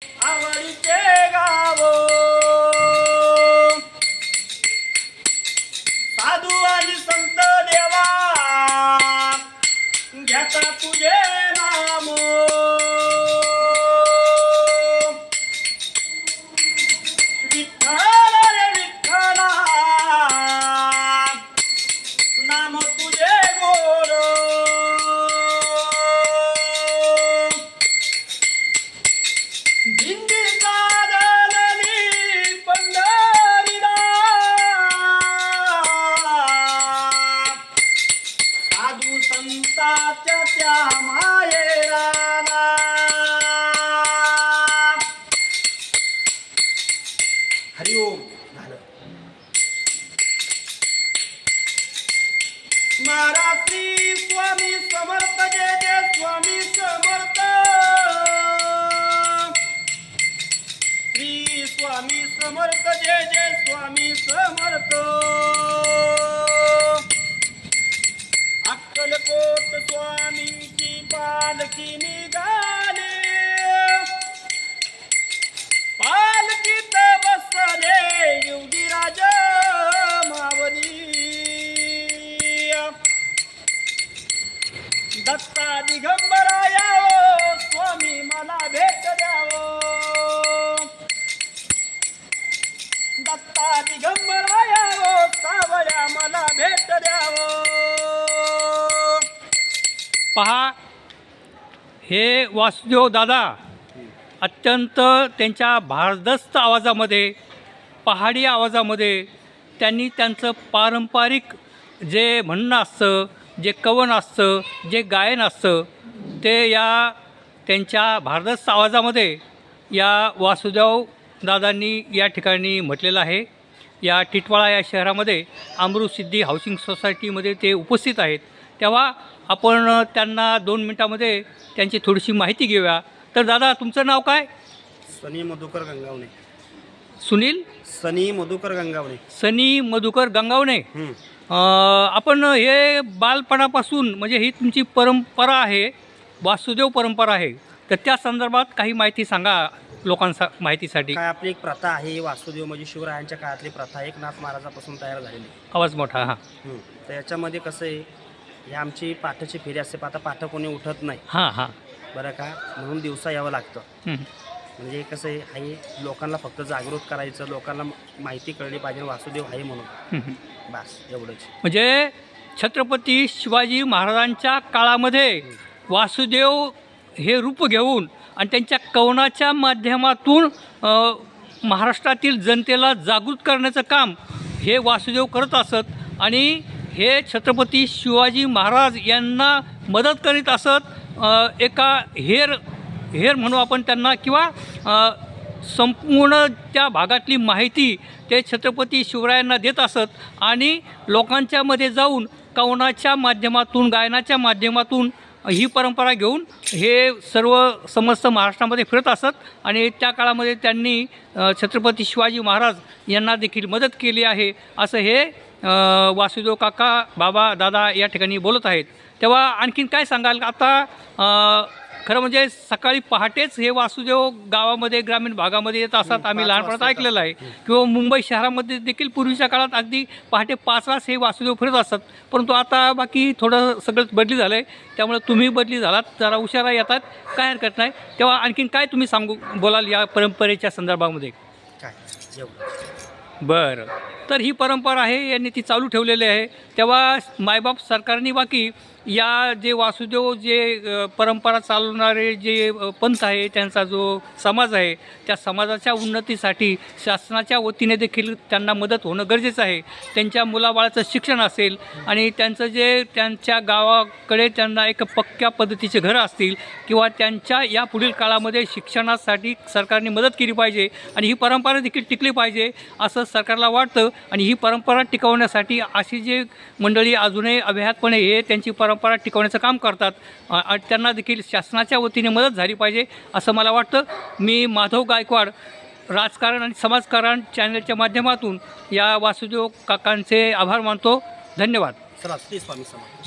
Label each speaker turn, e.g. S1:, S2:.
S1: आवडीचे गाव साधू आणि संत देवा घेता तुझे नाम विठ्ठल रे विठ्ठला नाम तुझे गोड दिंडी चालली पंढरीला साधू संतांच्या त्या माहेराला हरिओम झालं महाराज श्री स्वामी समर्थ जय जय स्वामी समर्थ श्री स्वामी समर्थ जय जय स्वामी समर्थ अक्कलकोट स्वामीची पालखी निघाली पालखीत बसले योगीराज मावली दत्ता दिगंबराया स्वामी मला भेट द्यावो दत्ता दिगंबराया सावळ्या मला भेट द्यावो
S2: पहा, हे वासुदेव दादा अत्यंत त्यांच्या भारदस्त आवाजामध्ये, पहाडी आवाजामध्ये त्यांनी त्यांचं पारंपरिक जे म्हणणं असतं, जे कवन असतं, जे गायन असतं, ते या त्यांच्या भारदस्त आवाजामध्ये या वासुदेव दादांनी या ठिकाणी म्हटलेलं आहे. या टिटवाळा या शहरामध्ये अमृतसिद्धी हाऊसिंग सोसायटीमध्ये ते उपस्थित आहेत. तेव्हा आपण त्यांना 2 मिनटामध्ये त्यांची थोडीशी माहिती घेऊया. तर दादा, तुमचं नाव काय?
S1: सनी मधुकर गंगावणे.
S2: सुनील
S1: सनी मधुकर गंगावणे.
S2: सनी मधुकर गंगावणे. आपण हे बालपणापासून म्हणजे ही तुमची परंपरा आहे, वासुदेव परंपरा आहे, तर त्या संदर्भात काही माहिती सांगा लोकांसा माहितीसाठी.
S1: काय आपली एक प्रथा आहे, वासुदेव म्हणजे शिवरायांच्या काळातली प्रथा, एकनाथ महाराजापासून तयार झालेली.
S2: आवाज मोठा. हां
S1: तर याच्यामध्ये कसं आहे, ही आमची पाठाची फेरी असते. आता पाठ कोणी उठत नाही
S2: हां हां.
S1: बरं का, म्हणून दिवसा यावं लागतं.
S2: हं.
S1: म्हणजे कसं आहे, हे लोकांना फक्त जागृत करायचं, लोकांना माहिती कळली पाहिजे वासुदेव आहे म्हणून.
S2: हं.
S1: बस एवढंच.
S2: म्हणजे छत्रपती शिवाजी महाराजांच्या काळामध्ये वासुदेव हे रूप घेऊन आणि त्यांच्या कवनाच्या माध्यमातून महाराष्ट्रातील जनतेला जागृत करण्याचं काम हे वासुदेव करत असत आणि हे छत्रपती शिवाजी महाराज यांना मदत करीत असत. एका हेर म्हणू आपण त्यांना, किंवा संपूर्ण त्या भागातली माहिती ते छत्रपती शिवरायांना देत असत आणि लोकांच्यामध्ये जाऊन कवनाच्या माध्यमातून, गायनाच्या माध्यमातून ही परंपरा घेऊन हे सर्व समस्त महाराष्ट्रामध्ये फिरत असत. आणि त्या काळामध्ये त्यांनी छत्रपती शिवाजी महाराज यांना देखील मदत केली आहे, असं हे वासुदेव काका, बाबा, दादा या ठिकाणी बोलत आहेत. तेव्हा आणखीन काय सांगाल? आता खरं म्हणजे सकाळी पहाटेच हे वासुदेव गावामध्ये, ग्रामीण भागामध्ये येत असतात. आम्ही लहानपणात ऐकलेलं आहे. किंवा मुंबई शहरामध्ये देखील पूर्वीच्या काळात अगदी पहाटे 5लाच हे वासुदेव फिरत असतात. परंतु आता बाकी थोडं सगळंच बदली झालं आहे, त्यामुळे तुम्ही बदली झालात, जरा उशिरा येतात, काय हरकत नाही. तेव्हा आणखीन काय तुम्ही बोलाल या परंपरेच्या संदर्भामध्ये?
S1: काय एवढं.
S2: बरं, तर ही परंपरा आहे, यांनी ती चालू ठेवलेली आहे. तेव्हा मायबाप सरकारने बाकी या जे वासुदेव जे परंपरा चालवणारे जे पंथ आहे, त्यांचा जो समाज आहे, त्या समाजाच्या उन्नतीसाठी शासनाच्या वतीने देखील त्यांना मदत होणं गरजेचं आहे. त्यांच्या मुलाबाळाचं शिक्षण असेल आणि त्यांचं जे त्यांच्या गावाकडे त्यांना एक पक्क्या पद्धतीचे घरं असतील, किंवा त्यांच्या या पुढील काळामध्ये शिक्षणासाठी सरकारने मदत केली पाहिजे आणि ही परंपरा देखील टिकली पाहिजे असं सरकारला वाटतं. आणि ही परंपरा टिकवण्यासाठी अशी जे मंडळी अजूनही अभ्यासपणे हे त्यांची परंपरा टिकवण्याचं काम करतात, त्यांना देखील शासनाच्या वतीने मदत झाली पाहिजे असं मला वाटतं. मी माधव गायकवाड, राजकारण आणि समाजकारण चॅनलच्या माध्यमातून या वासुदेव काकांचे आभार मानतो. धन्यवाद.
S1: चला, श्री स्वामी समर्थ.